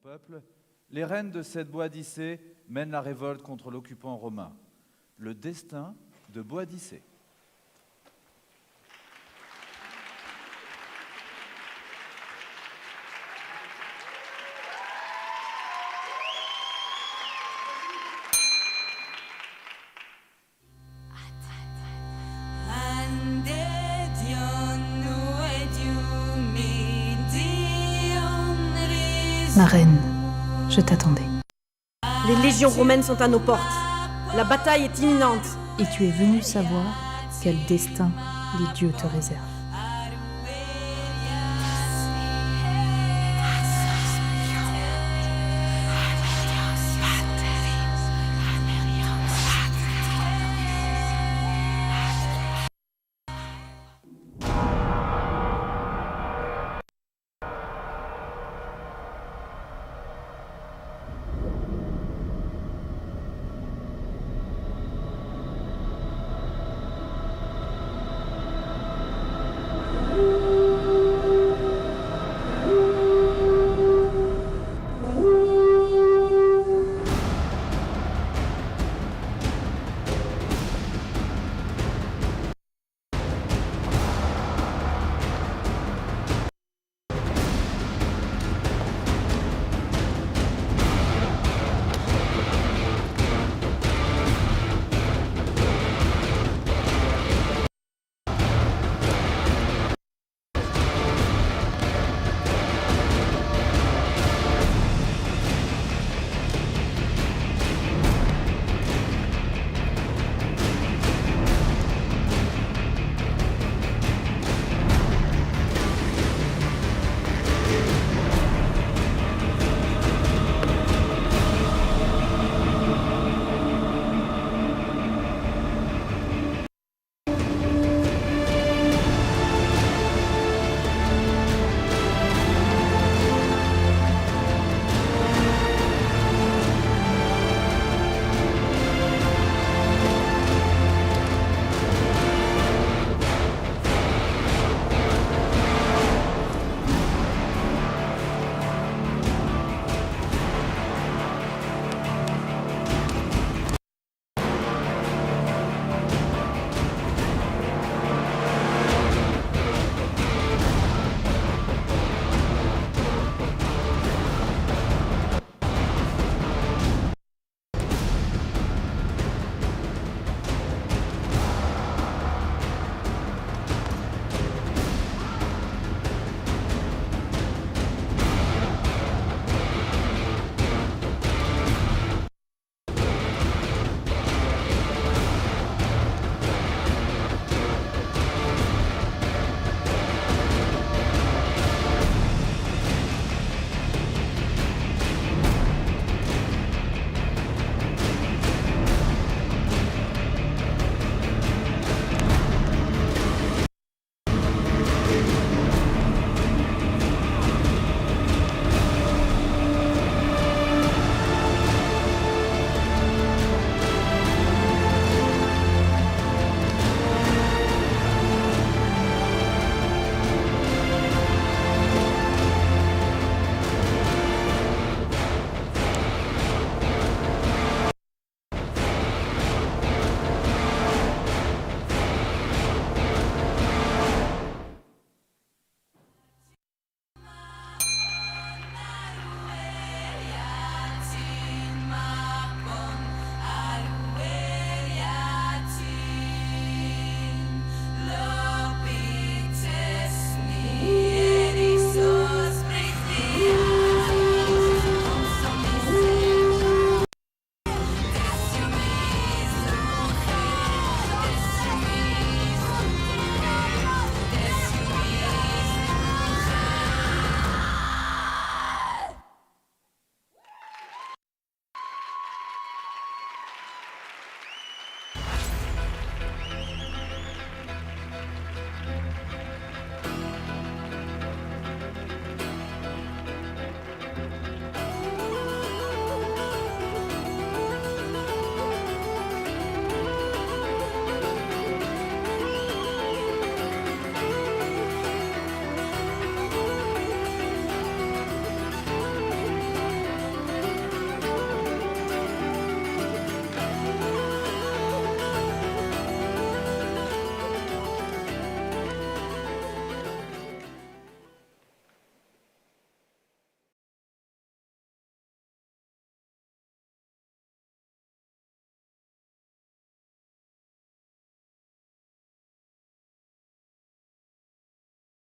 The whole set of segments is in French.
peuple, les reines de cette Boadicée mènent la révolte contre l'occupant romain. Le destin de Boadicée. Ma reine, je t'attendais. Les légions romaines sont à nos portes. La bataille est imminente. Et tu es venue savoir quel destin les dieux te réservent.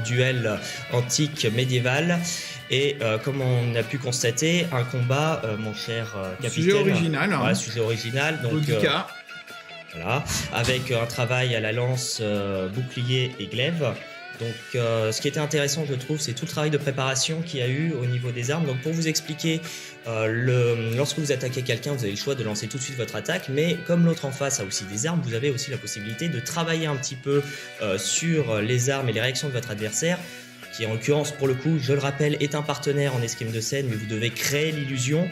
duel antique médiéval. Et comme on a pu constater, un combat, mon cher capitaine. Sujet original. Voilà, sujet original. Donc, Boudica. voilà, avec un travail à la lance, bouclier et glaive. Donc, ce qui était intéressant, je trouve, c'est tout le travail de préparation qu'il y a eu au niveau des armes. Donc, pour vous expliquer, lorsque vous attaquez quelqu'un, vous avez le choix de lancer tout de suite votre attaque. Mais comme l'autre en face a aussi des armes, vous avez aussi la possibilité de travailler un petit peu sur les armes et les réactions de votre adversaire, qui en l'occurrence, pour le coup, je le rappelle, est un partenaire en escrime de scène, mais vous devez créer l'illusion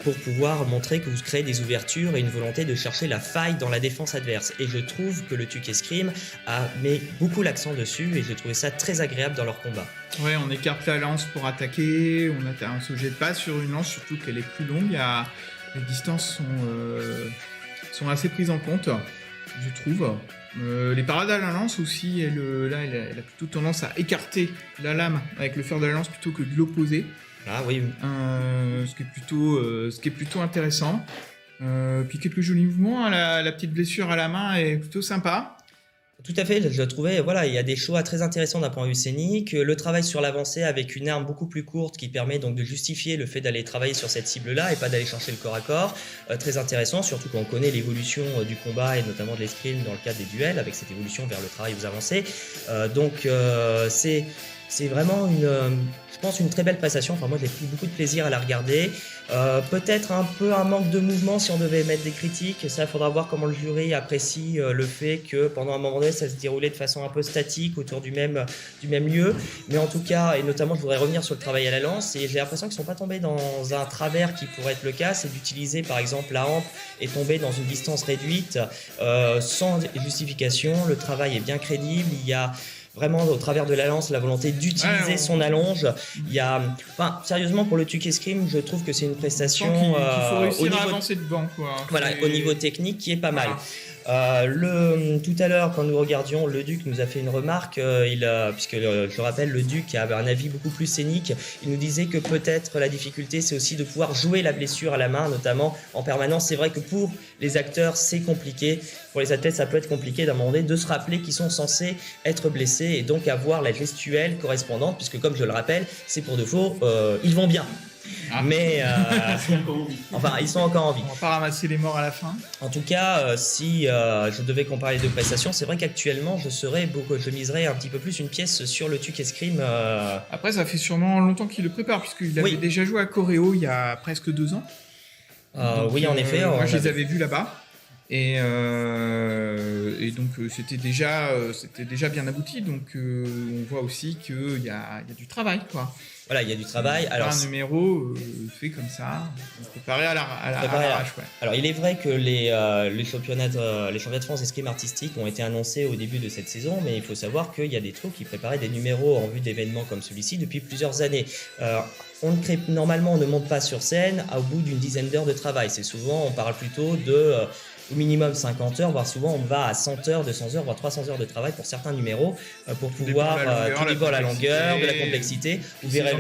pour pouvoir montrer que vous créez des ouvertures et une volonté de chercher la faille dans la défense adverse. Et je trouve que le Tuque Escrime a mis beaucoup l'accent dessus et j'ai trouvé ça très agréable dans leur combat. Ouais, on écarte la lance pour attaquer, on se jette pas sur une lance, surtout qu'elle est plus longue. Les distances sont assez prises en compte, je trouve. Les parades à la lance aussi, elle a plutôt tendance à écarter la lame avec le fer de la lance plutôt que de l'opposer. Ah oui. Ce qui est plutôt intéressant. Puis quelques jolis mouvements, hein, la petite blessure à la main est plutôt sympa. Tout à fait, je trouvais, voilà, il y a des choix très intéressants d'un point de vue scénique. Le travail sur l'avancée avec une arme beaucoup plus courte qui permet donc de justifier le fait d'aller travailler sur cette cible-là et pas d'aller chercher le corps à corps. Très intéressant, surtout quand on connaît l'évolution du combat et notamment de l'escrime dans le cadre des duels, avec cette évolution vers le travail aux avancées. Donc c'est vraiment je pense une très belle prestation. Enfin, moi j'ai pris beaucoup de plaisir à la regarder. Peut-être un peu un manque de mouvement si on devait mettre des critiques. Ça, il faudra voir comment le jury apprécie le fait que pendant un moment donné, ça se déroulait de façon un peu statique autour du même lieu. Mais en tout cas, et notamment, je voudrais revenir sur le travail à la lance. Et j'ai l'impression qu'ils ne sont pas tombés dans un travers qui pourrait être le cas. C'est d'utiliser, par exemple, la hampe et tomber dans une distance réduite sans justification. Le travail est bien crédible. Il y a vraiment au travers de la lance la volonté d'utiliser son allonge. Il y a, enfin, sérieusement pour le Tuque Escrime, je trouve que c'est une prestation qu'il faut réussir au niveau à avancer devant, quoi. Voilà, au niveau technique qui est pas mal. Tout à l'heure, quand nous regardions, le Duc nous a fait une remarque, puisque je rappelle, le Duc avait un avis beaucoup plus scénique. Il nous disait que peut-être la difficulté, c'est aussi de pouvoir jouer la blessure à la main, notamment en permanence. C'est vrai que pour les acteurs, c'est compliqué. Pour les athlètes, ça peut être compliqué d'un moment donné de se rappeler qu'ils sont censés être blessés et donc avoir la gestuelle correspondante, puisque comme je le rappelle, c'est pour de faux, ils vont bien. Mais enfin, ils sont encore en vie. On va pas ramasser les morts à la fin. En tout cas, si je devais comparer les deux prestations, c'est vrai qu'actuellement, je miserais un petit peu plus une pièce sur le Tuque Escrime. Après, ça fait sûrement longtemps qu'il le prépare, puisqu'il avait déjà joué à Coréo il y a presque 2 ans. Oui, en effet. Moi, je les avais vus là-bas. Et donc, c'était déjà bien abouti. Donc, on voit aussi qu'il y a du travail, quoi. Voilà, il y a du travail. Alors, un numéro fait comme ça, préparé à l'arrache. Ouais. Alors, il est vrai que les championnats de France d'escrime artistique ont été annoncés au début de cette saison, mais il faut savoir qu'il y a des troupes qui préparaient des numéros en vue d'événements comme celui-ci depuis plusieurs années. Normalement, on ne monte pas sur scène au bout d'une dizaine d'heures de travail. C'est souvent, on parle plutôt de au minimum 50 heures, voire souvent on va à 100 heures, 200 heures, voire 300 heures de travail pour certains numéros pour pouvoir tout dépend de la longueur, de la complexité, vous verrez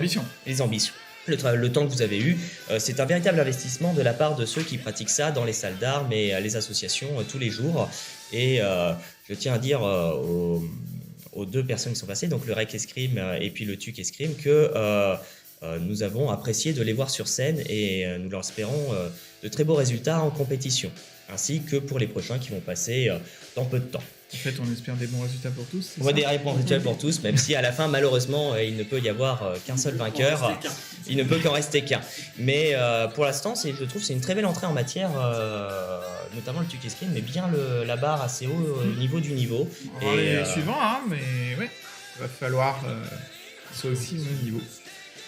les ambitions. Le temps que vous avez eu, c'est un véritable investissement de la part de ceux qui pratiquent ça dans les salles d'armes et les associations tous les jours. Et je tiens à dire aux deux personnes qui sont passées, donc le Rec Escrime et puis le Tuque Escrime, que nous avons apprécié de les voir sur scène et nous leur espérons de très beaux résultats en compétition, ainsi que pour les prochains qui vont passer dans peu de temps. En fait, on espère des bons résultats pour tous. On voit des bons résultats pour tous, même si à la fin, malheureusement, il ne peut y avoir qu'un seul vainqueur. Il ne peut qu'en rester qu'un. Mais pour l'instant, je trouve que c'est une très belle entrée en matière, notamment le Tuque Escrime, mais bien la barre assez haut au niveau du niveau. On va les suivants, hein, mais ouais, il va falloir qu'ils soient aussi au même niveau.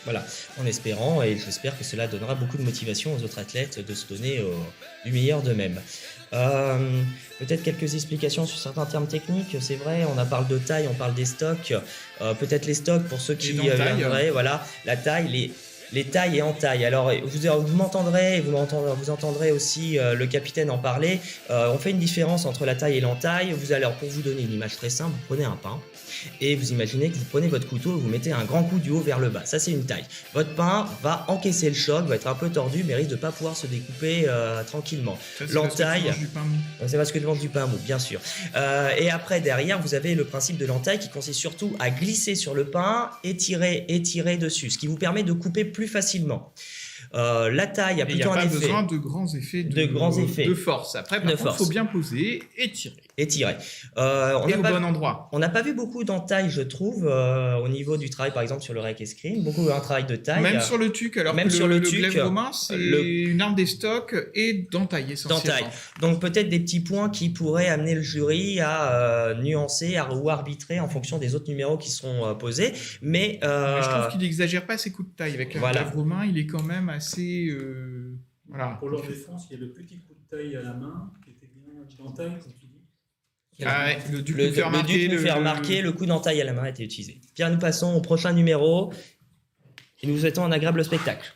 Voilà, en espérant, et j'espère que cela donnera beaucoup de motivation aux autres athlètes de se donner du meilleur d'eux-mêmes. Peut-être quelques explications sur certains termes techniques. C'est vrai, on parle de taille, on parle des stocks. Peut-être les stocks pour ceux qui viendraient. Voilà, la taille, les tailles et entailles. Alors, vous m'entendrez, vous entendrez aussi le capitaine en parler. On fait une différence entre la taille et l'entaille. Alors, pour vous donner une image très simple, vous prenez un pain et vous imaginez que vous prenez votre couteau et vous mettez un grand coup du haut vers le bas. Ça, c'est une taille. Votre pain va encaisser le choc, va être un peu tordu, mais risque de ne pas pouvoir se découper tranquillement. L'entaille, c'est parce que tu manges du pain mou, bien sûr. Et après, derrière, vous avez le principe de l'entaille qui consiste surtout à glisser sur le pain et tirer dessus, ce qui vous permet de couper plus facilement. La taille a plutôt un effet. Il n'y a pas besoin de grands effets de force. Après, par contre, il faut bien poser et tirer. Au bon endroit. On n'a pas vu beaucoup d'entailles, je trouve, au niveau du travail, par exemple, sur le rec escrime. Beaucoup un travail de taille. Même sur le tuc, alors même que sur le glaive romain, c'est une arme des stocks et d'entaille essentiellement. Donc peut-être des petits points qui pourraient amener le jury à nuancer ou arbitrer en fonction des autres numéros qui seront posés. Mais je trouve qu'il n'exagère pas ses coups de taille. Avec un glaive romain, il est quand même assez... voilà. Pour leur défense, il y a le petit coup de taille à la main qui était bien d'entaille, comme tu dis. Le duc nous fait remarquer, le coup d'entaille à la main a été utilisé. Bien, nous passons au prochain numéro et nous vous souhaitons un agréable spectacle.